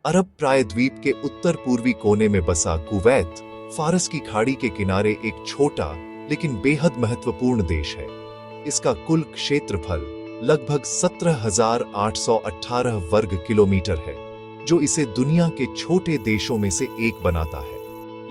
अरब प्रायद्वीप के उत्तर पूर्वी कोने में बसा कुवैत फारस की खाड़ी के किनारे एक छोटा लेकिन बेहद महत्वपूर्ण देश है। इसका कुल क्षेत्रफल लगभग 17,818 वर्ग किलोमीटर है, जो इसे दुनिया के छोटे देशों में से एक बनाता है।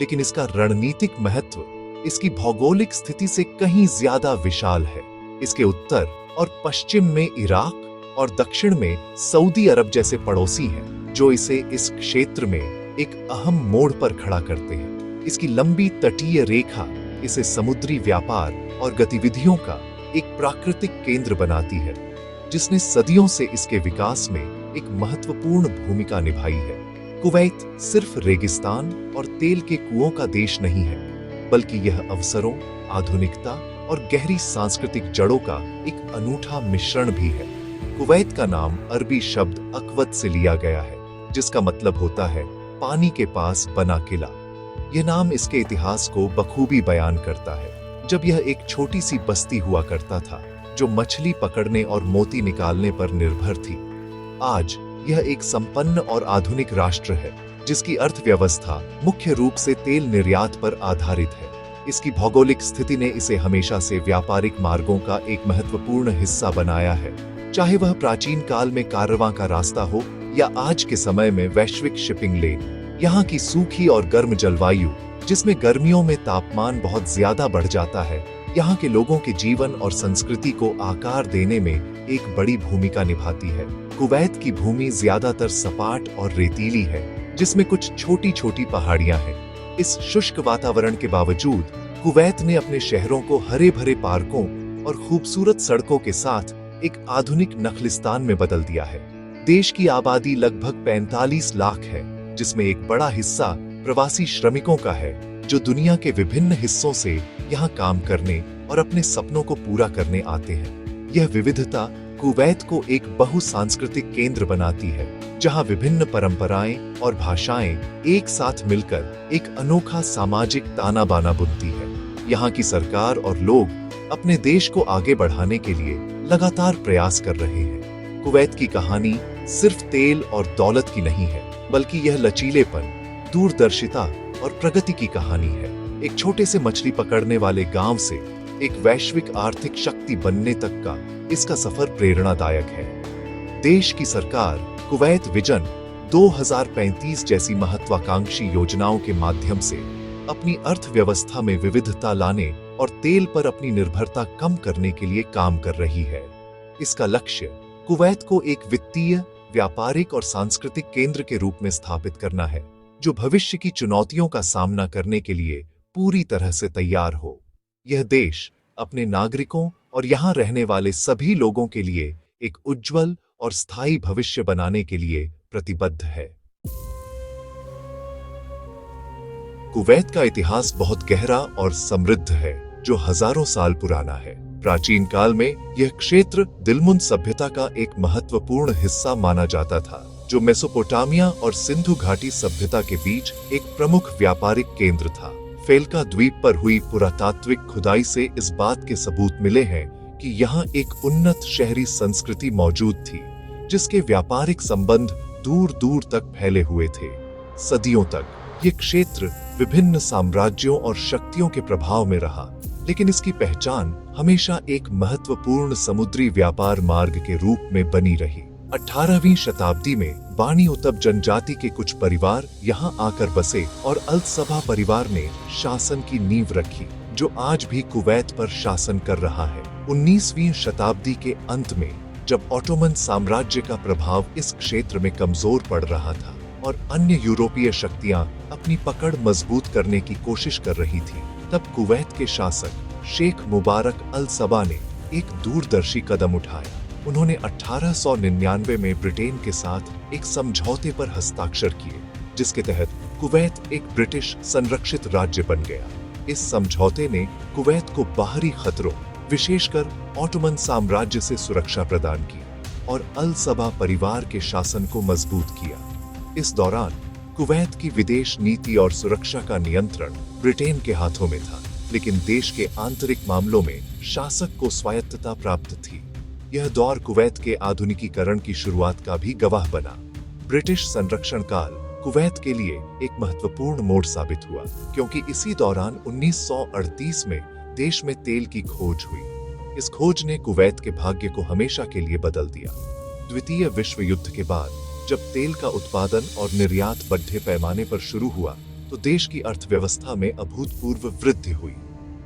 लेकिन इसका रणनीतिक महत्व इसकी भौगोलिक स्थिति से कहीं ज्यादा विशाल है। इसके उत्तर और पश्चिम में इराक और दक्षिण में सऊदी अरब जैसे पड़ोसी हैं, जो इसे इस क्षेत्र में एक अहम मोड़ पर खड़ा करते हैं। इसकी लंबी तटीय रेखा इसे समुद्री व्यापार और गतिविधियों का एक प्राकृतिक केंद्र बनाती है, जिसने सदियों से इसके विकास में एक महत्वपूर्ण भूमिका निभाई है। कुवैत सिर्फ रेगिस्तान और तेल के कुओं का देश नहीं है, बल्कि यह अवसरों, आधुनिकता और गहरी सांस्कृतिक जड़ों का एक अनूठा मिश्रण भी है। कुवैत का नाम अरबी शब्द अकवत से लिया गया है, जिसका मतलब होता है पानी के पास बना किला। यह नाम इसके इतिहास को बखूबी बयान करता है। जब यह एक छोटी सी बस्ती हुआ करता था, जो मछली पकड़ने और मोती निकालने पर निर्भर थी, आज यह एक संपन्न और आधुनिक राष्ट्र है, जिसकी अर्थव्यवस्था मुख्य रूप से तेल निर्यात पर आधारित है। इसकी भौगोलिक स्थिति ने इसे हमेशा से व्यापारिक मार्गों का एक महत्वपूर्ण हिस्सा बनाया है, चाहे वह प्राचीन काल में कारवां का रास्ता हो या आज के समय में वैश्विक शिपिंग लेन। यहाँ की सूखी और गर्म जलवायु, जिसमें गर्मियों में तापमान बहुत ज्यादा बढ़ जाता है, यहाँ के लोगों के जीवन और संस्कृति को आकार देने में एक बड़ी भूमिका निभाती है। कुवैत की भूमि ज्यादातर सपाट और रेतीली है, जिसमें कुछ छोटी छोटी पहाड़ियां हैं। इस शुष्क वातावरण के बावजूद कुवैत ने अपने शहरों को हरे भरे पार्कों और खूबसूरत सड़कों के साथ एक आधुनिक नखलिस्तान में बदल दिया है। देश की आबादी लगभग 45 लाख है, जिसमें एक बड़ा हिस्सा प्रवासी श्रमिकों का है, जो दुनिया के विभिन्न हिस्सों से यहाँ काम करने और अपने सपनों को पूरा करने आते हैं। यह विविधता कुवैत को एक बहुसांस्कृतिक केंद्र बनाती है, जहाँ विभिन्न परंपराएं और भाषाएं एक साथ मिलकर एक अनोखा सामाजिक ताना बाना बुनती है। यहाँ की सरकार और लोग अपने देश को आगे बढ़ाने के लिए लगातार प्रयास कर रहे हैं। कुवैत की कहानी सिर्फ तेल और दौलत की नहीं है, बल्कि यह लचीलेपन, दूरदर्शिता और प्रगति की कहानी है। एक छोटे से मछली पकड़ने वाले गांव से एक वैश्विक आर्थिक शक्ति बनने तक का इसका सफर प्रेरणादायक है। देश की सरकार कुवैत विजन 2035 जैसी महत्वाकांक्षी योजनाओं के माध्यम से अपनी अर्थव्यवस्था में विविधता लाने और तेल पर अपनी निर्भरता कम करने के लिए काम कर रही है। इसका लक्ष्य कुवैत को एक वित्तीय, व्यापारिक और सांस्कृतिक केंद्र के रूप में स्थापित करना है, जो भविष्य की चुनौतियों का सामना करने के लिए पूरी तरह से तैयार हो। यह देश अपने नागरिकों और यहाँ रहने वाले सभी लोगों के लिए एक उज्जवल और स्थायी भविष्य बनाने के लिए प्रतिबद्ध है। कुवैत का इतिहास बहुत गहरा और समृद्ध है, जो हजारों साल पुराना है। प्राचीन काल में यह क्षेत्र दिलमुन सभ्यता का एक महत्वपूर्ण हिस्सा माना जाता था, जो मेसोपोटामिया और सिंधु घाटी सभ्यता के बीच एक प्रमुख व्यापारिक केंद्र था। फेल्का द्वीप पर हुई पुरातात्विक खुदाई से इस बात के सबूत मिले हैं कि यहाँ एक उन्नत शहरी संस्कृति मौजूद थी, जिसके व्यापारिक संबंध दूर दूर तक फैले हुए थे। सदियों तक ये क्षेत्र विभिन्न साम्राज्यों और शक्तियों के प्रभाव में रहा, लेकिन इसकी पहचान हमेशा एक महत्वपूर्ण समुद्री व्यापार मार्ग के रूप में बनी रही। 18वीं शताब्दी में बानी उतब जनजाति के कुछ परिवार यहाँ आकर बसे और अल-सबा परिवार ने शासन की नींव रखी, जो आज भी कुवैत पर शासन कर रहा है। 19वीं शताब्दी के अंत में जब ऑटोमन साम्राज्य का प्रभाव इस क्षेत्र में कमजोर पड़ रहा था और अन्य यूरोपीय शक्तियां अपनी पकड़ मजबूत करने की कोशिश कर रही थी, तब कुवैत के शासक शेख मुबारक अल-सबा ने एक दूरदर्शी कदम उठाया। उन्होंने 1899 में ब्रिटेन के साथ एक समझौते पर हस्ताक्षर किए, जिसके तहत कुवैत एक ब्रिटिश संरक्षित राज्य बन गया। इस समझौते ने कुवैत को बाहरी खतरों, विशेषकर ऑटोमन साम्राज्य से सुरक्षा प्रदान की और अल-सबा परिवार के शासन को मजबूत किया। इस दौरान कुवैत की विदेश नीति और सुरक्षा का नियंत्रण ब्रिटेन के हाथों में था, लेकिन देश के आंतरिक मामलों में शासक को स्वायत्तता प्राप्त थी। यह दौर कुवैत के आधुनिकीकरण की शुरुआत का भी गवाह बना। ब्रिटिश संरक्षण काल कुवैत के लिए एक महत्वपूर्ण मोड़ साबित हुआ, क्योंकि इसी दौरान 1938 में देश में तेल की खोज हुई। इस खोज ने कुवैत के भाग्य को हमेशा के लिए बदल दिया। द्वितीय विश्व युद्ध के बाद जब तेल का उत्पादन और निर्यात बड़े पैमाने पर शुरू हुआ तो देश की अर्थव्यवस्था में अभूतपूर्व वृद्धि हुई।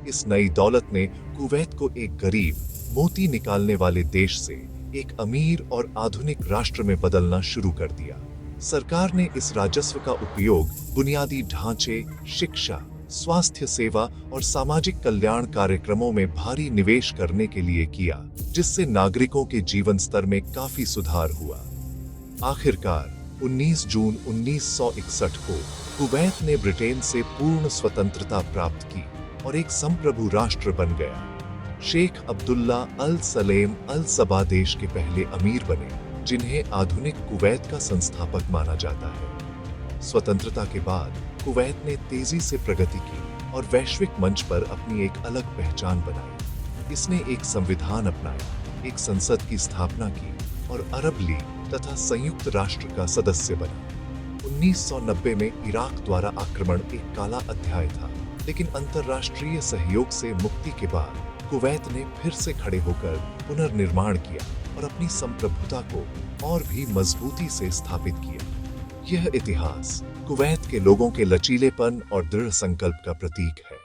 इस नई दौलत ने कुवैत को एक गरीब, मोती निकालने वाले देश से एक अमीर और आधुनिक राष्ट्र में बदलना शुरू कर दिया। सरकार ने इस राजस्व का उपयोग बुनियादी ढांचे, शिक्षा, स्वास्थ्य सेवा और सामाजिक कल्याण कार्यक्रमों में भारी निवेश करने के लिए किया, जिससे नागरिकों के जीवन स्तर में काफी सुधार हुआ। आखिरकार 19 जून 1961 को कुवैत ने ब्रिटेन से पूर्ण स्वतंत्रता प्राप्त की और एक संप्रभु राष्ट्र बन गया। शेख अब्दुल्ला अल सलेम अल सबा देश के पहले अमीर बने, जिन्हें आधुनिक कुवैत का संस्थापक माना जाता है। स्वतंत्रता के बाद कुवैत ने तेजी से प्रगति की और वैश्विक मंच पर अपनी एक अलग पहचान बनाई। इसने एक संविधान अपनाया, एक संसद की स्थापना की और अरब लीग तथा संयुक्त राष्ट्र का सदस्य बना। 1990 में इराक द्वारा आक्रमण एक काला अध्याय था, लेकिन अंतर्राष्ट्रीय सहयोग से मुक्ति के बाद कुवैत ने फिर से खड़े होकर पुनर्निर्माण किया और अपनी संप्रभुता को और भी मजबूती से स्थापित किया। यह इतिहास कुवैत के लोगों के लचीलेपन और दृढ़ संकल्प का प्रतीक है।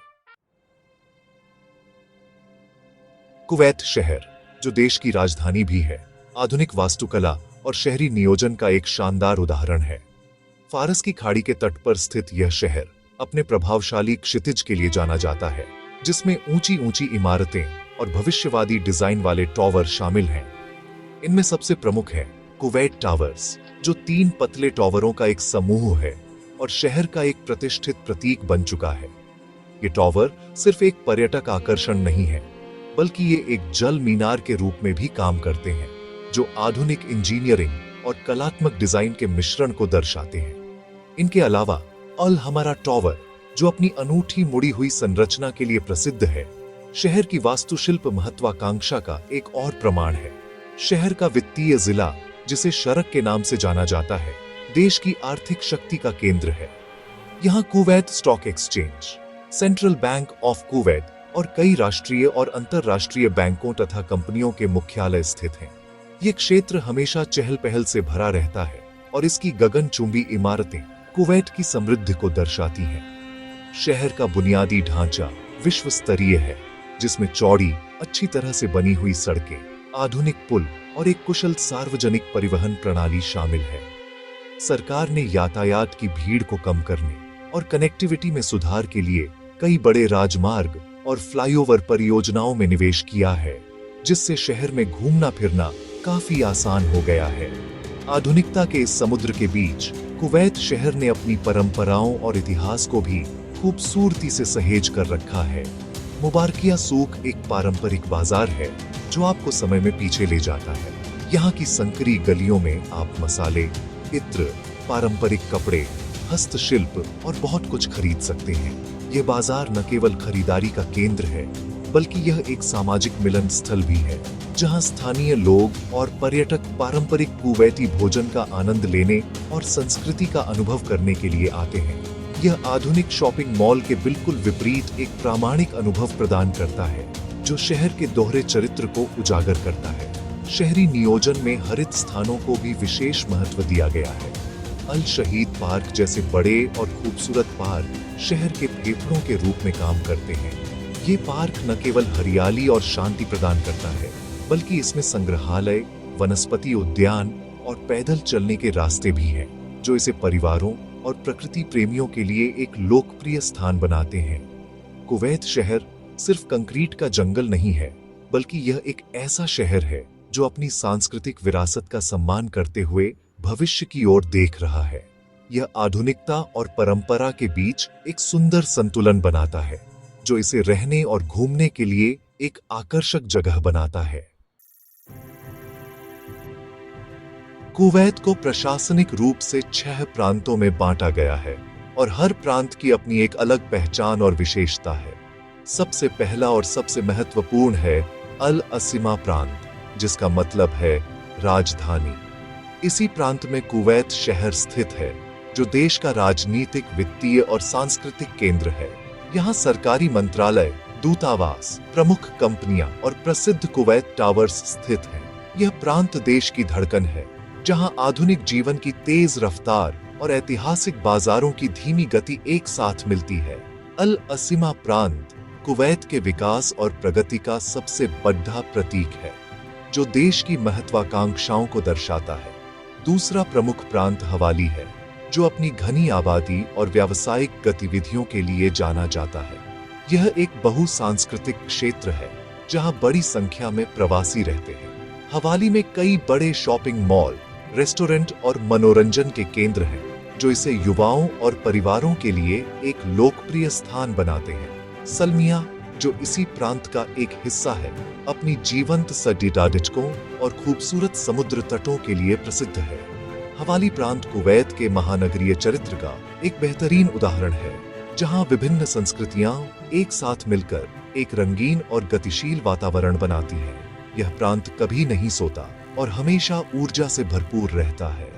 कुवैत शहर, जो देश की राजधानी भी है, आधुनिक वास्तुकला और शहरी नियोजन का एक शानदार उदाहरण है। फारस की खाड़ी के तट पर स्थित यह शहर अपने प्रभावशाली क्षितिज के लिए जाना जाता है, जिसमें ऊंची ऊंची इमारतें और भविष्यवादी डिजाइन वाले टॉवर शामिल हैं। इनमें सबसे प्रमुख है कुवैत टावर्स, जो 3 पतले टॉवरों का एक समूह है और शहर का एक प्रतिष्ठित प्रतीक बन चुका है। ये टॉवर सिर्फ एक पर्यटक आकर्षण नहीं है, बल्कि ये एक जल मीनार के रूप में भी काम करते हैं, जो आधुनिक इंजीनियरिंग और कलात्मक डिजाइन के मिश्रण को दर्शाते हैं। इनके अलावा अल हमारा टॉवर, जो अपनी अनूठी मुड़ी हुई संरचना के लिए प्रसिद्ध है, शहर की वास्तुशिल्प महत्वाकांक्षा का एक और प्रमाण है। शहर का वित्तीय जिला, जिसे शरक के नाम से जाना जाता है, देश की आर्थिक शक्ति का केंद्र है। यहाँ Kuwait stock exchange, central bank of Kuwait और कई राष्ट्रीय और अंतरराष्ट्रीय बैंकों तथा कंपनियों के मुख्यालय स्थित हैं। ये क्षेत्र हमेशा चहल पहल से भरा रहता है और इसकी गगनचुंबी इमारतें कुवैत की समृद्धि को दर्शाती हैं। शहर का बुनियादी ढांचा विश्व स्तरीय है, जिसमें चौड़ी, अच्छी तरह से बनी हुई सड़कें, आधुनिक पुल और एक कुशल सार्वजनिक परिवहन प्रणाली शामिल है। सरकार ने यातायात की भीड़ को कम करने और कनेक्टिविटी में सुधार के लिए कई बड़े राजमार्ग और फ्लाईओवर परियोजनाओं में निवेश किया है, जिससे शहर में घूमना फिरना काफी आसान हो गया है। आधुनिकता के इस समुद्र के बीच कुवैत शहर ने अपनी परंपराओं और इतिहास को भी खूबसूरती से सहेज कर रखा है। मुबारकिया सूक एक पारंपरिक बाजार है जो आपको समय में पीछे ले जाता है। यहाँ की संकरी गलियों में आप मसाले, इत्र, पारंपरिक कपड़े, हस्तशिल्प और बहुत कुछ खरीद सकते हैं। ये बाजार न केवल खरीदारी का केंद्र है, बल्कि यह एक सामाजिक मिलन स्थल भी है, जहां स्थानीय लोग और पर्यटक पारंपरिक कुवैती भोजन का आनंद लेने और संस्कृति का अनुभव करने के लिए आते हैं। यह आधुनिक शॉपिंग मॉल के बिल्कुल विपरीत एक प्रामाणिक अनुभव प्रदान करता है, जो शहर के दोहरे चरित्र को उजागर करता है। शहरी नियोजन में हरित स्थानों को भी विशेष महत्व दिया गया है। अल शहीद पार्क जैसे बड़े और खूबसूरत पार्क शहर के फेफड़ों के रूप में काम करते हैं। ये पार्क न केवल हरियाली और शांति प्रदान करता है, बल्कि इसमें संग्रहालय, वनस्पति उद्यान और पैदल चलने के रास्ते भी हैं, जो इसे परिवारों और प्रकृति प्रेमियों के लिए एक लोकप्रिय स्थान बनाते हैं। कुवैत शहर सिर्फ कंक्रीट का जंगल नहीं है, बल्कि यह एक ऐसा शहर है जो अपनी सांस्कृतिक विरासत का सम्मान करते हुए भविष्य की ओर देख रहा है। यह आधुनिकता और परंपरा के बीच एक सुंदर संतुलन बनाता है, जो इसे रहने और घूमने के लिए एक आकर्षक जगह बनाता है। कुवैत को प्रशासनिक रूप से 6 प्रांतों में बांटा गया है और हर प्रांत की अपनी एक अलग पहचान और विशेषता है। सबसे पहला और सबसे महत्वपूर्ण है अल असीमा प्रांत, जिसका मतलब है राजधानी। इसी प्रांत में कुवैत शहर स्थित है, जो देश का राजनीतिक, वित्तीय और सांस्कृतिक केंद्र है। यहाँ सरकारी मंत्रालय, दूतावास, प्रमुख कंपनियां और प्रसिद्ध कुवैत टावर्स स्थित हैं। यह प्रांत देश की धड़कन है, जहां आधुनिक जीवन की तेज रफ्तार और ऐतिहासिक बाजारों की धीमी गति एक साथ मिलती है। अल असीमा प्रांत कुवैत के विकास और प्रगति का सबसे बड़ा प्रतीक है, जो देश की महत्वाकांक्षाओं को दर्शाता है। दूसरा प्रमुख प्रांत हवाली है, जो अपनी घनी आबादी और व्यावसायिक गतिविधियों के लिए जाना जाता है। यह एक बहुसांस्कृतिक क्षेत्र है, जहां बड़ी संख्या में प्रवासी रहते हैं। हवाली में कई बड़े शॉपिंग मॉल, रेस्टोरेंट और मनोरंजन के केंद्र हैं, जो इसे युवाओं और परिवारों के लिए एक लोकप्रिय स्थान बनाते हैं। सलमिया, जो इसी प्रांत का एक हिस्सा है, अपनी जीवंत सड़कों और खूबसूरत समुद्र तटों के लिए प्रसिद्ध है। हवाली प्रांत कुवैत के महानगरीय चरित्र का एक बेहतरीन उदाहरण है, जहां विभिन्न संस्कृतियां एक साथ मिलकर एक रंगीन और गतिशील वातावरण बनाती हैं। यह प्रांत कभी नहीं सोता और हमेशा ऊर्जा से भरपूर रहता है।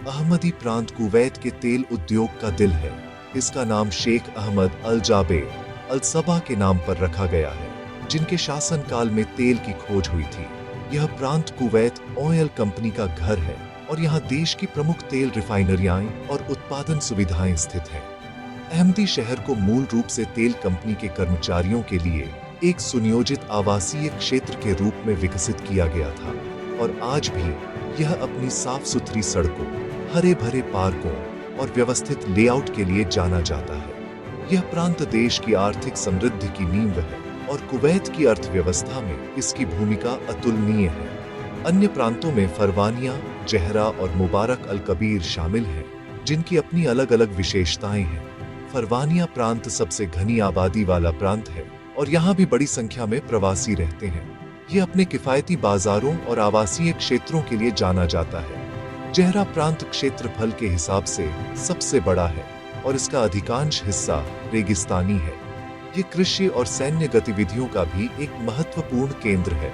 अहमदी प्रांत कुवैत के तेल उद्योग का दिल है। इसका नाम शेख अहमद अल जाबेर अल सबा के नाम पर रखा गया है, जिनके शासनकाल में तेल की खोज हुई थी। यह प्रांत कुवैत ऑयल कंपनी का घर है और यहाँ देश की प्रमुख तेल रिफाइनरियां और उत्पादन सुविधाएं स्थित हैं। अहमदी शहर को मूल रूप से तेल कंपनी के कर्मचारियों के लिए एक सुनियोजित आवासीय क्षेत्र के रूप में विकसित किया गया था, और आज भी यह अपनी साफ सुथरी सड़कों, हरे भरे पार्कों और व्यवस्थित लेआउट के लिए जाना जाता है। यह प्रांत देश की आर्थिक समृद्धि की नींव है और कुवैत की अर्थव्यवस्था में इसकी भूमिका अतुलनीय है। अन्य प्रांतों में फरवानिया, जहरा और मुबारक अल कबीर शामिल हैं, जिनकी अपनी अलग अलग विशेषताएं हैं। फरवानिया प्रांत सबसे घनी आबादी वाला प्रांत है और यहाँ भी बड़ी संख्या में प्रवासी रहते हैं। ये अपने किफायती बाजारों और आवासीय क्षेत्रों के लिए जाना जाता है। जहरा प्रांत क्षेत्रफल के हिसाब से सबसे बड़ा है और इसका अधिकांश हिस्सा रेगिस्तानी है। ये कृषि और सैन्य गतिविधियों का भी एक महत्वपूर्ण केंद्र है।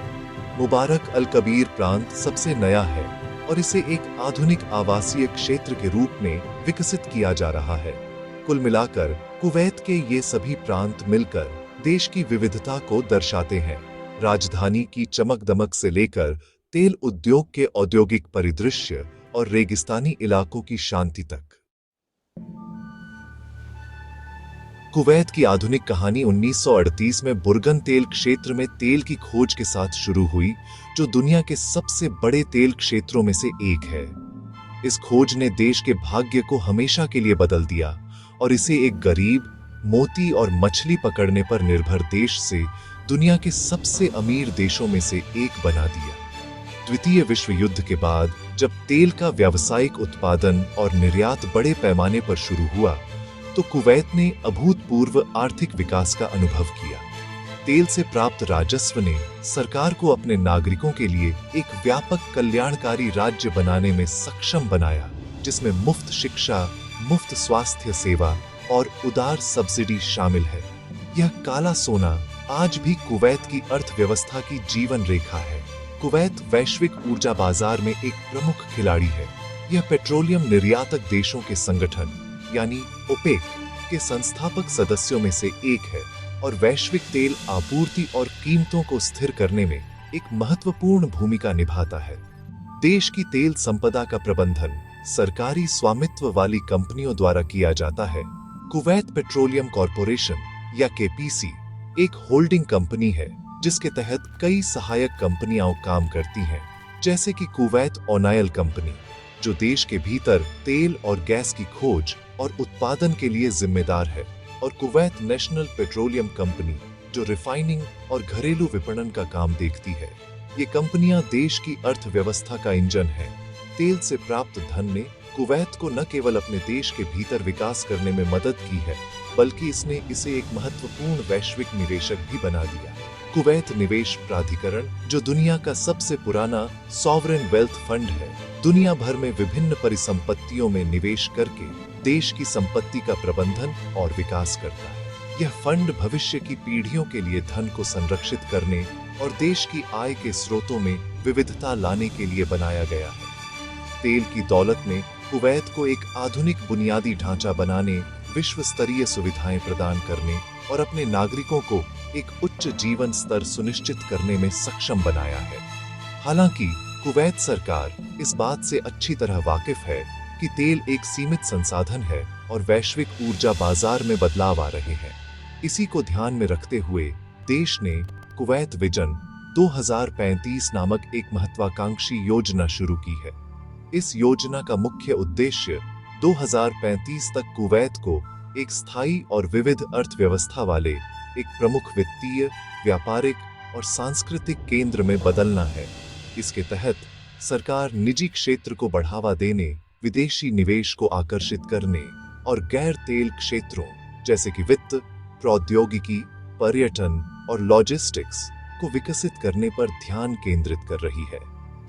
मुबारक अल कबीर प्रांत सबसे नया है और इसे एक आधुनिक आवासीय क्षेत्र के रूप में विकसित किया जा रहा है। कुल मिलाकर कुवैत के ये सभी प्रांत मिलकर देश की विविधता को दर्शाते हैं। राजधानी की चमक दमक से लेकर तेल उद्योग के औद्योगिक परिदृश्य और रेगिस्तानी इलाकों की शांति तक। कुवैत की आधुनिक कहानी 1938 में बुर्गन तेल क्षेत्र में तेल की खोज के साथ शुरू हुई, जो दुनिया के सबसे बड़े तेल क्षेत्रों में से एक है। इस खोज ने देश के भाग्य को हमेशा के लिए बदल दिया और इसे एक गरीब, मोती और मछली पकड़ने पर निर्भर देश से दुनिया के सबसे अमीर देशों में से एक बना दिया। द्वितीय विश्व युद्ध के बाद जब तेल का व्यावसायिक उत्पादन और निर्यात बड़े पैमाने पर शुरू हुआ, तो कुवैत ने अभूतपूर्व आर्थिक विकास का अनुभव किया। तेल से प्राप्त राजस्व ने सरकार को अपने नागरिकों के लिए एक व्यापक कल्याणकारी राज्य बनाने में सक्षम बनाया, जिसमें मुफ्त शिक्षा, मुफ्त स्वास्थ्य सेवा और उदार सब्सिडी शामिल है। यह काला सोना आज भी कुवैत की अर्थव्यवस्था की जीवन रेखा है। कुवैत वैश्विक ऊर्जा बाजार में एक प्रमुख खिलाड़ी है। यह पेट्रोलियम निर्यातक देशों के संगठन यानी ओपेक के संस्थापक सदस्यों में से एक है और वैश्विक तेल आपूर्ति और कीमतों को स्थिर करने में एक महत्वपूर्ण भूमिका निभाता है। देश की तेल संपदा का प्रबंधन सरकारी स्वामित्व वाली कंपनियों द्वारा किया जाता है। कुवैत पेट्रोलियम कॉरपोरेशन या केपीसी एक होल्डिंग कंपनी है, जिसके तहत कई सहायक कंपनियां काम करती हैं, जैसे कि कुवैत ऑयल कंपनी, जो देश के भीतर तेल और गैस की खोज और उत्पादन के लिए जिम्मेदार है, और कुवैत नेशनल पेट्रोलियम कंपनी, जो रिफाइनिंग और घरेलू विपणन का काम देखती है। ये कंपनियां देश की अर्थव्यवस्था का इंजन है। तेल से प्राप्त धन ने कुवैत को न केवल अपने देश के भीतर विकास करने में मदद की है, बल्कि इसने इसे एक महत्वपूर्ण वैश्विक निवेशक भी बना दिया। कुवैत निवेश प्राधिकरण, जो दुनिया का सबसे पुराना सॉवरेन वेल्थ फंड है, दुनिया भर में विभिन्न परिसंपत्तियों में निवेश करके देश की संपत्ति का प्रबंधन और विकास करता है। यह फंड भविष्य की पीढ़ियों के लिए धन को संरक्षित करने और देश की आय के स्रोतों में विविधता लाने के लिए बनाया गया है। तेल की दौलत ने कुवैत को एक आधुनिक बुनियादी ढांचा बनाने, विश्व स्तरीय सुविधाएं प्रदान करने और अपने नागरिकों को एक उच्च जीवन स्तर सुनिश्चित करने में सक्षम बनाया है। हालांकि कुवैत सरकार इस बात से अच्छी तरह वाकिफ है कि तेल एक सीमित संसाधन है और वैश्विक ऊर्जा बाजार में बदलाव आ रहे हैं। इसी को ध्यान में रखते हुए देश ने कुवैत विजन 2035 नामक एक महत्वाकांक्षी योजना शुरू की है। इस योजना का मुख्य उद्देश्य 2035 तक कुवैत को एक स्थायी और विविध अर्थव्यवस्था वाले एक प्रमुख वित्तीय, व्यापारिक और सांस्कृतिक केंद्र में बदलना है। इसके तहत सरकार निजी क्षेत्र को बढ़ावा देने, विदेशी निवेश को आकर्षित करने और गैर तेल क्षेत्रों जैसे कि वित्त, प्रौद्योगिकी, पर्यटन और लॉजिस्टिक्स को विकसित करने पर ध्यान केंद्रित कर रही है।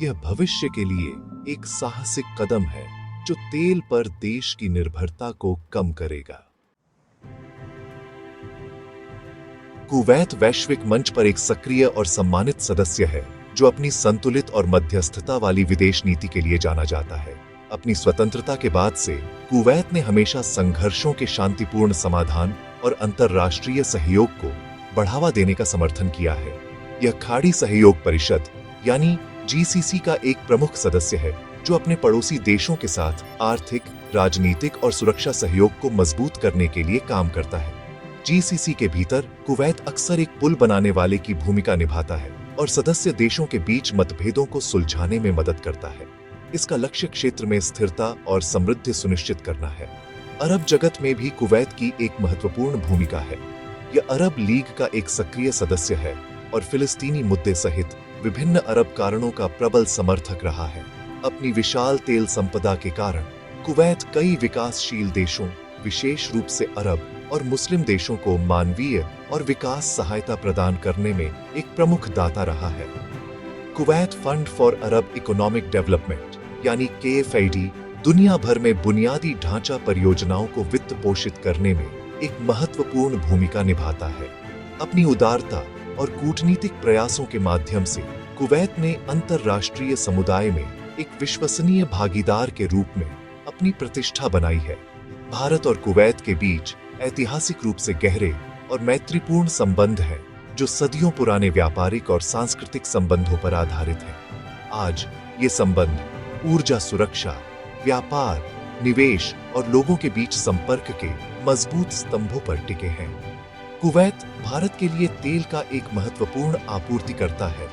यह भविष्य के लिए एक साहसिक कदम है जो तेल पर देश की निर्भरता को कम करेगा। कुवैत वैश्विक मंच पर एक सक्रिय और सम्मानित सदस्य है जो अपनी संतुलित और मध्यस्थता वाली विदेश नीति के लिए जाना जाता है। अपनी स्वतंत्रता के बाद से कुवैत ने हमेशा संघर्षों के शांतिपूर्ण समाधान और अंतर्राष्ट्रीय सहयोग को बढ़ावा देने का समर्थन किया है। यह खाड़ी सहयोग परिषद यानी जीसीसी का एक प्रमुख सदस्य है जो अपने पड़ोसी देशों के साथ आर्थिक, राजनीतिक और सुरक्षा सहयोग को मजबूत करने के लिए काम करता है। जीसीसी के भीतर कुवैत अक्सर एक पुल बनाने वाले की भूमिका निभाता है और सदस्य देशों के बीच मतभेदों को सुलझाने में मदद करता है। इसका लक्ष्य क्षेत्र में स्थिरता और समृद्धि सुनिश्चित करना है। अरब जगत में भी कुवैत की एक महत्वपूर्ण भूमिका है। यह अरब लीग का एक सक्रिय सदस्य है और फिलिस्तीनी मुद्दे सहित विभिन्न अरब कारणों का प्रबल समर्थक रहा है। अपनी विशाल तेल संपदा के कारण कुवैत कई विकासशील देशों, विशेष रूप से अरब और मुस्लिम देशों को मानवीय और विकास सहायता प्रदान करने में एक प्रमुख दाता रहा है। Kuwait fund for Arab economic development यानी KFID दुनिया भर में बुनियादी ढांचा परियोजनाओं को वित्त पोषित करने में एक महत्वपूर्ण भूमिका निभाता है। अपनी उदारता और कूटनीतिक प्रयासों के माध्यम से कुवैत ने अंतर्राष्ट्रीय समुदाय में एक विश्वसनीय भागीदार के रूप में अपनी प्रतिष्ठा बनाई है। भारत और कुवैत के बीच ऐतिहासिक रूप से गहरे और मैत्रीपूर्ण संबंध हैं, जो सदियों पुराने व्यापारिक और सांस्कृतिक संबंधों पर आधारित हैं। आज ये संबंध ऊर्जा सुरक्षा, व्यापार, निवेश और लोगों के बीच संपर्क के मजबूत स्तंभों पर टिके हैं। कुवैत भारत के लिए तेल का एक महत्वपूर्ण आपूर्तिकर्ता है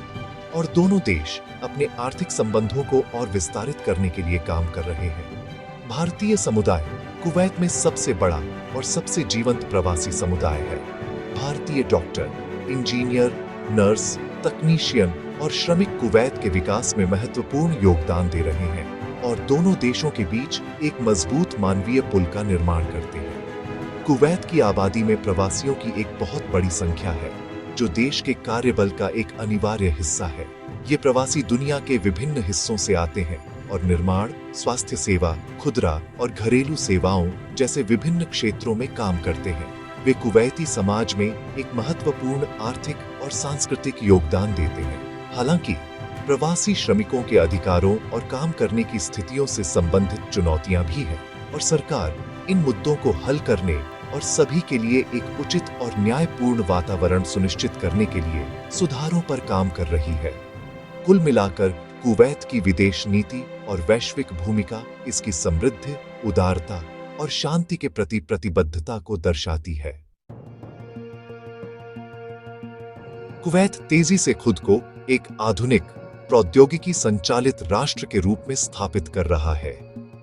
और दोनों देश अपने आर्थिक संबंधों को और विस्तारित करने के लिए काम कर रहे हैं। भारतीय समुदाय कुवैत में सबसे बड़ा और सबसे जीवंत प्रवासी समुदाय है। भारतीय डॉक्टर, इंजीनियर, नर्स, तकनीशियन और श्रमिक कुवैत के विकास में महत्वपूर्ण योगदान दे रहे हैं और दोनों देशों के बीच एक मजबूत मानवीय पुल का निर्माण करते हैं। कुवैत की आबादी में प्रवासियों की एक बहुत बड़ी संख्या है, जो देश के कार्यबल का एक अनिवार्य हिस्सा है। ये प्रवासी दुनिया के विभिन्न हिस्सों से आते हैं और निर्माण, स्वास्थ्य सेवा, खुदरा और घरेलू सेवाओं जैसे विभिन्न क्षेत्रों में काम करते हैं। वे कुवैती समाज में एक महत्वपूर्ण आर्थिक और सांस्कृतिक योगदान देते हैं। हालांकि प्रवासी श्रमिकों के अधिकारों और काम करने की स्थितियों से संबंधित चुनौतियां भी हैं और सरकार इन मुद्दों को हल करने और सभी के लिए एक उचित और न्यायपूर्ण वातावरण सुनिश्चित करने के लिए सुधारों पर काम कर रही है। कुल मिलाकर कुवैत की विदेश नीति और वैश्विक भूमिका इसकी समृद्धि, उदारता और शांति के प्रति प्रतिबद्धता को दर्शाती है। कुवैत तेजी से खुद को एक आधुनिक, प्रौद्योगिकी संचालित राष्ट्र के रूप में स्थापित कर रहा है।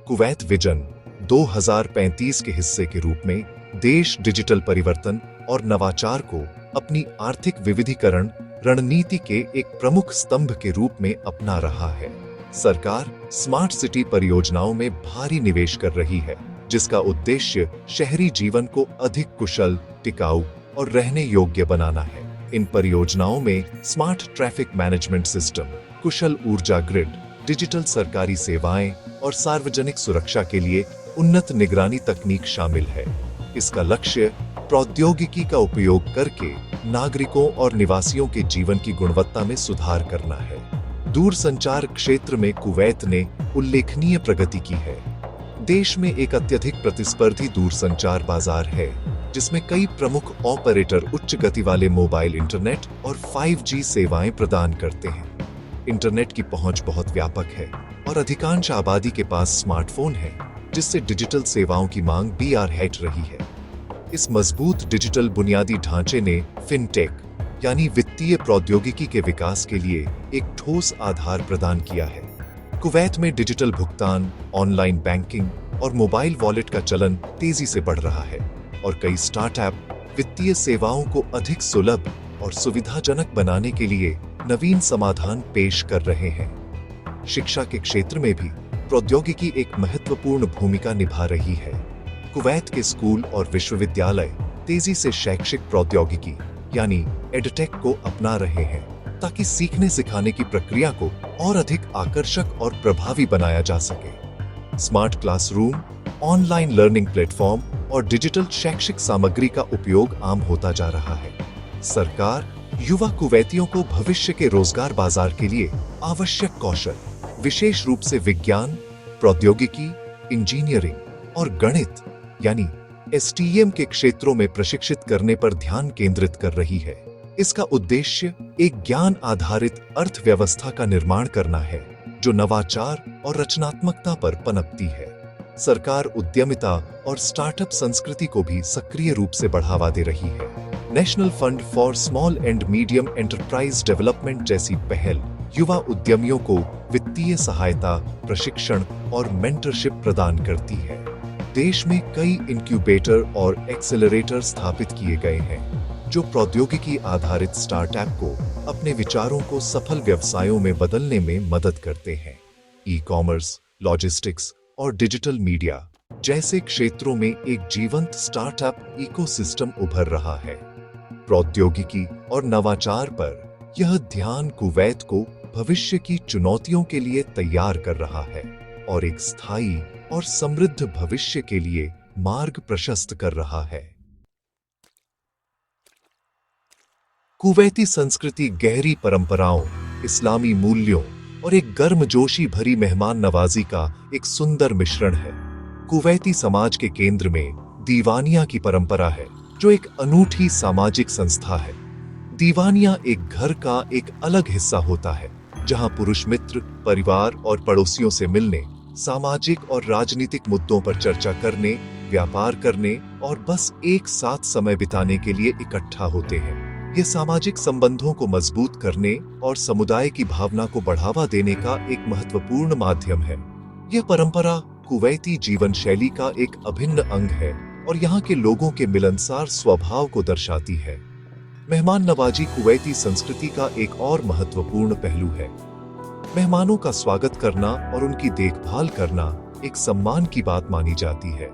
कुवैत विजन 2035 के हिस्से के रूप में देश डिजिटल परिवर्तन और नवाचार को अपनी आर्थिक विविधीकरण रणनीति के एक प्रमुख स्तंभ के रूप में अपना रहा है। सरकार स्मार्ट सिटी परियोजनाओं में भारी निवेश कर रही है, जिसका उद्देश्य शहरी जीवन को अधिक कुशल, टिकाऊ और रहने योग्य बनाना है। इन परियोजनाओं में स्मार्ट ट्रैफिक मैनेजमेंट सिस्टम, कुशल ऊर्जा ग्रिड, डिजिटल सरकारी सेवाएं और सार्वजनिक सुरक्षा के लिए उन्नत निगरानी तकनीक शामिल है। इसका लक्ष्य प्रौद्योगिकी का उपयोग करके नागरिकों और निवासियों के जीवन की गुणवत्ता में सुधार करना है। दूरसंचार क्षेत्र में कुवैत ने उल्लेखनीय प्रगति की है। देश में एक अत्यधिक प्रतिस्पर्धी दूरसंचार बाजार है, जिसमें कई प्रमुख ऑपरेटर उच्च गति वाले मोबाइल इंटरनेट और 5G सेवाएं प्रदान करते हैं। इंटरनेट की पहुंच बहुत व्यापक है और अधिकांश आबादी के पास स्मार्टफोन है, जिससे डिजिटल सेवाओं की मांग बढ़ रही है। इस मजबूत डिजिटल बुनियादी ढांचे ने फिनटेक यानी वित्तीय प्रौद्योगिकी के विकास के लिए एक ठोस आधार प्रदान किया है। कुवैत में डिजिटल भुगतान, ऑनलाइन बैंकिंग और मोबाइल वॉलेट का चलन तेजी से बढ़ रहा है और कई स्टार्टअप वित्तीय सेवाओं को अधिक सुलभ और सुविधाजनक बनाने के लिए नवीन समाधान पेश कर रहे हैं। शिक्षा के क्षेत्र में भी प्रौद्योगिकी एक महत्वपूर्ण भूमिका निभा रही है। कुवैत के स्कूल और विश्वविद्यालय तेजी से शैक्षिक प्रौद्योगिकी यानी एडटेक को अपना रहे हैं, ताकि सीखने सिखाने की प्रक्रिया को और अधिक आकर्षक और प्रभावी बनाया जा सके। Smart classroom, online learning platform और डिजिटल शैक्षिक सामग्री का उपयोग आम होता जा रहा है। सरकार युवा कुवैतियों को भविष्य के रोजगार बाजार के लिए आवश्यक कौशल, विशेष रूप से विज्ञान, प्रौद्योगिकी, इंजीनियरिंग और गणित यानी STEM के क्षेत्रों में प्रशिक्षित करने पर ध्यान केंद्रित कर रही है। इसका उद्देश्य एक ज्ञान आधारित अर्थव्यवस्था का निर्माण करना है, जो नवाचार और रचनात्मकता पर पनपती है। सरकार उद्यमिता और स्टार्टअप संस्कृति को भी सक्रिय रूप से बढ़ावा दे रही है। National fund for small and medium enterprise development जैसी पहल युवा उद्यमियों को वित्तीय सहायता, प्रशिक्षण और मेंटरशिप प्रदान करती है। देश में कई इंक्यूबेटर और एक्सेलरेटर स्थापित किए गए हैं, जो प्रौद्योगिकी आधारित स्टार्टअप को अपने विचारों को सफल व्यवसायों में बदलने में मदद करते हैं। ई-कॉमर्स, लॉजिस्टिक्स और डिजिटल मीडिया जैसे क्षेत्रों में एक जीवंत स्टार्टअप इकोसिस्टम उभर रहा है। प्रौद्योगिकी और नवाचार पर यह ध्यान कुवैत को भविष्य की चुनौतियों के लिए तैयार कर रहा है और एक स्थायी और समृद्ध भविष्य के लिए मार्ग प्रशस्त कर रहा है। कुवैती संस्कृति गहरी परंपराओं, इस्लामी मूल्यों और एक गर्मजोशी भरी मेहमान नवाजी का एक सुंदर मिश्रण है। कुवैती समाज के केंद्र में दीवानिया की परंपरा है, जो एक अनूठी सामाजिक संस्था है। दीवानिया एक घर का एक अलग हिस्सा होता है, जहां पुरुष मित्र, परिवार और पड़ोसियों से मिलने, सामाजिक और राजनीतिक मुद्दों पर चर्चा करने, व्यापार करने और बस एक साथ समय बिताने के लिए इकट्ठा होते हैं। यह सामाजिक संबंधों को मजबूत करने और समुदाय की भावना को बढ़ावा देने का एक महत्वपूर्ण माध्यम है। यह परंपरा कुवैती जीवन शैली का एक अभिन्न अंग है और यहाँ के लोगों के मिलनसार स्वभाव को दर्शाती है। मेहमान नवाजी कुवैती संस्कृति का एक और महत्वपूर्ण पहलू है। मेहमानों का स्वागत करना और उनकी देखभाल करना एक सम्मान की बात मानी जाती है।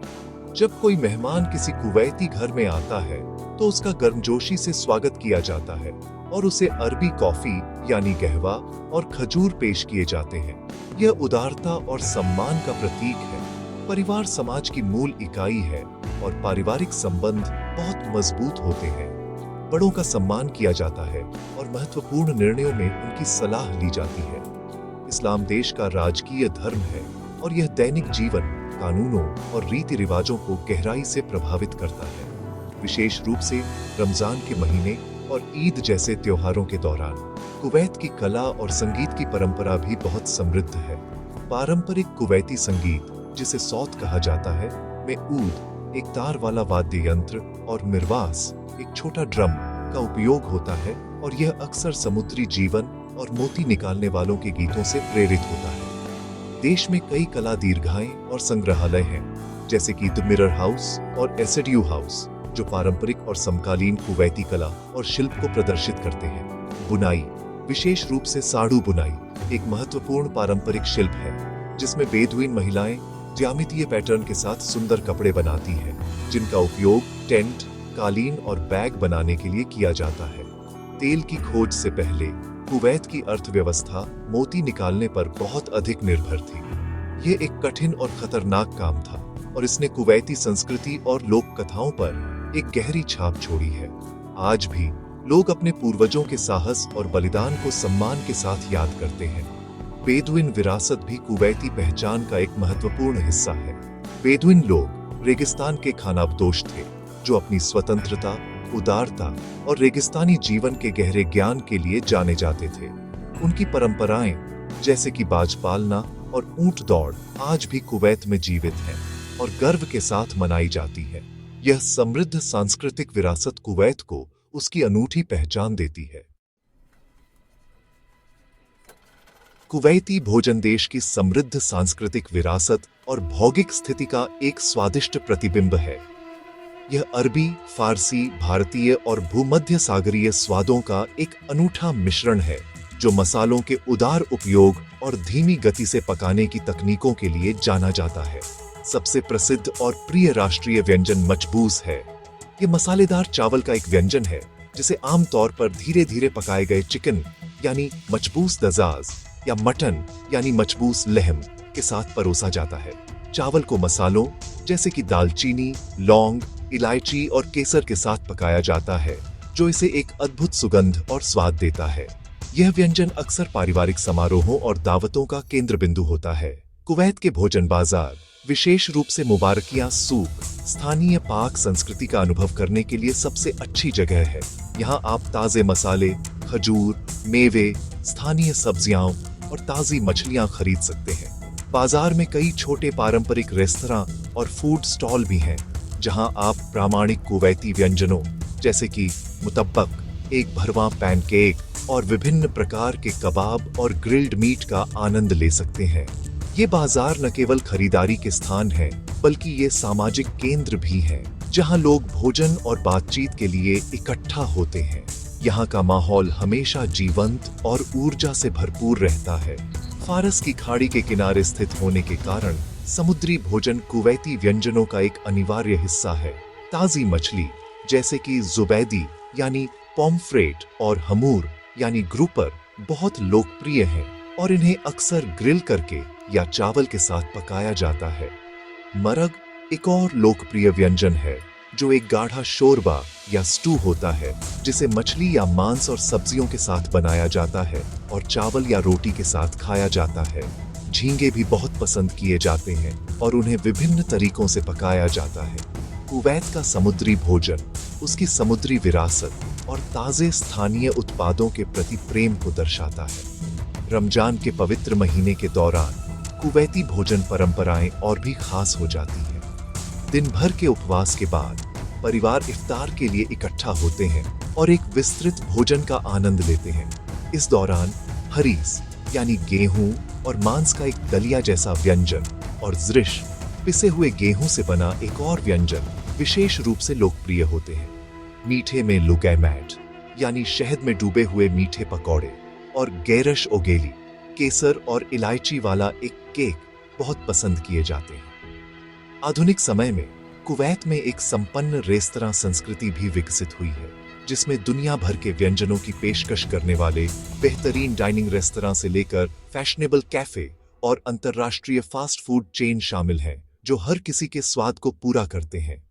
जब कोई मेहमान किसी कुवैती घर में आता है, तो उसका गर्मजोशी से स्वागत किया जाता है और उसे अरबी कॉफी यानी कहवा और खजूर पेश किए जाते हैं। यह उदारता और सम्मान का प्रतीक है। परिवार समाज की मूल इकाई है और पारिवारिक संबंध बहुत मजबूत होते हैं। बड़ों का सम्मान किया जाता है और महत्वपूर्ण निर्णयों में उनकी सलाह ली जाती है। इस्लाम देश का राजकीय धर्म है और यह दैनिक जीवन, कानूनों और रीति रिवाजों को गहराई से प्रभावित करता है। विशेष रूप से रमजान के महीने और ईद जैसे त्योहारों के दौरान कुवैत की कला और संगीत की परंपरा भी बहुत समृद्ध है। पारंपरिक कुवैती संगीत, जिसे सौत कहा जाता है, में ऊद, एक तार वाला वाद्य यंत्र, और मिरवास, एक छोटा ड्रम, का उपयोग होता है और यह अक्सर समुद्री जीवन और मोती निकालने वालों के गीतों से प्रेरित होता है। देश में कई कला दीर्घाएं और संग्रहालय हैं, जैसे कि द मिरर हाउस और एसएडयू हाउस, जो पारंपरिक और समकालीन कुवैती कला और शिल्प को प्रदर्शित करते हैं। बुनाई, विशेष रूप से साड़ू बुनाई, एक महत्वपूर्ण पारंपरिक शिल्प है, जिसमें बेदुइन महिलाएं ज्यामितीय पैटर्न के साथ सुंदर कपड़े बनाती हैं, जिनका उपयोग टेंट, कालीन और बैग बनाने के लिए किया जाता है। तेल की खोज से पहले कुवैत की अर्थव्यवस्था मोती निकालने पर बहुत अधिक निर्भर थी। यह एक कठिन और खतरनाक काम था और इसने कुवैती संस्कृति और लोक कथाओं पर एक गहरी छाप छोड़ी है। आज भी लोग अपने पूर्वजों के साहस और बलिदान को सम्मान के साथ याद करते हैं। बेदुइन विरासत भी कुवैती पहचान का एक महत्वपूर्ण हिस्सा है। बेदुइन लोग रेगिस्तान के खानाबदोश थे, जो अपनी स्वतंत्रता, उदारता और रेगिस्तानी जीवन के गहरे ज्ञान के लिए जाने जाते थे। उनकी परंपराएं, जैसे कि बाज पालना और ऊंट दौड़, आज भी कुवैत में जीवित हैं और गर्व के साथ मनाई जाती है। यह समृद्ध सांस्कृतिक विरासत कुवैत को उसकी अनूठी पहचान देती है। कुवैती भोजन देश की समृद्ध सांस्कृतिक विरासत और भौगोलिक स्थिति का एक स्वादिष्ट प्रतिबिंब है। यह अरबी, फारसी, भारतीय और भूमध्य सागरीय स्वादों का एक अनूठा मिश्रण है, जो मसालों के उदार उपयोग और धीमी गति से पकाने की तकनीकों के लिए जाना जाता है। सबसे प्रसिद्ध और प्रिय राष्ट्रीय व्यंजन मचबूस है। यह मसालेदार चावल का एक व्यंजन है, जिसे आमतौर पर धीरे धीरे पकाए गए चिकन यानी मचबूस दजाज या मटन यानी मचबूस लहम के साथ परोसा जाता है। चावल को मसालों जैसे कि दालचीनी, लौंग, इलायची और केसर के साथ पकाया जाता है, जो इसे एक अद्भुत सुगंध और स्वाद देता है। यह व्यंजन अक्सर पारिवारिक समारोहों और दावतों का केंद्र बिंदु होता है। कुवैत के भोजन बाजार, विशेष रूप से मुबारकिया सूक, स्थानीय पाक संस्कृति का अनुभव करने के लिए सबसे अच्छी जगह है। यहाँ आप ताजे मसाले, खजूर, मेवे, स्थानीय सब्जियां और ताजी मछलियां खरीद सकते हैं। बाजार में कई छोटे पारंपरिक रेस्तरां और फूड स्टॉल भी हैं, जहां आप प्रामाणिक कुवैती व्यंजनों जैसे कि मुतब्बक, एक भरवां पैनकेक और विभिन्न प्रकार के कबाब और ग्रिल्ड मीट का आनंद ले सकते हैं। ये बाजार न केवल खरीदारी के स्थान हैं, बल्कि ये सामाजिक केंद्र भी हैं, जहां लोग भोजन और बातचीत के लिए इकट्ठा होते हैं। यहाँ का माहौल हमेशा जीवंत और ऊर्जा से भरपूर रहता है। फारस की खाड़ी के किनारे स्थित होने के कारण समुद्री भोजन कुवैती व्यंजनों का एक अनिवार्य हिस्सा है। ताजी मछली जैसे कि जुबैदी यानी पॉम्फ्रेट और हमूर यानी ग्रुपर बहुत लोकप्रिय हैं और इन्हें अक्सर ग्रिल करके या चावल के साथ पकाया जाता है। मरग एक और लोकप्रिय व्यंजन है, जो एक गाढ़ा शोरबा या स्टू होता है, जिसे मछली या मांस और सब्जियों के साथ बनाया जाता है और चावल या रोटी के साथ खाया जाता है। झींगे भी बहुत पसंद किए जाते हैं और उन्हें विभिन्न तरीकों से पकाया जाता है। कुवैत का समुद्री भोजन उसकी समुद्री विरासत और ताजे स्थानीय उत्पादों के प्रति प्रेम को दर्शाता है। रमजान के पवित्र महीने के दौरान कुवैती भोजन परंपराएं और भी खास हो जाती हैं। दिन भर के उपवास के बाद परिवार इफ्तार के लिए इकट्ठा होते हैं और एक विस्तृत भोजन का आनंद लेते हैं। इस दौरान हरीस यानी गेहूं और मांस का एक दलिया जैसा व्यंजन और ज़्रिश, पिसे हुए गेहूं से बना एक और व्यंजन विशेष रूप से लोकप्रिय होते हैं। मीठे में लुगैमैट यानी शहद में डूबे हुए मीठे पकौड़े और गैरश ओगेली, केसर और इलायची वाला एक केक बहुत पसंद किए जाते हैं। आधुनिक समय में कुवैत में एक संपन्न रेस्तरां संस्कृति भी विकसित हुई है, जिसमें दुनिया भर के व्यंजनों की पेशकश करने वाले बेहतरीन डाइनिंग रेस्तरां से लेकर फैशनेबल कैफे और अंतर्राष्ट्रीय फास्ट फूड चेन शामिल हैं, जो हर किसी के स्वाद को पूरा करते हैं।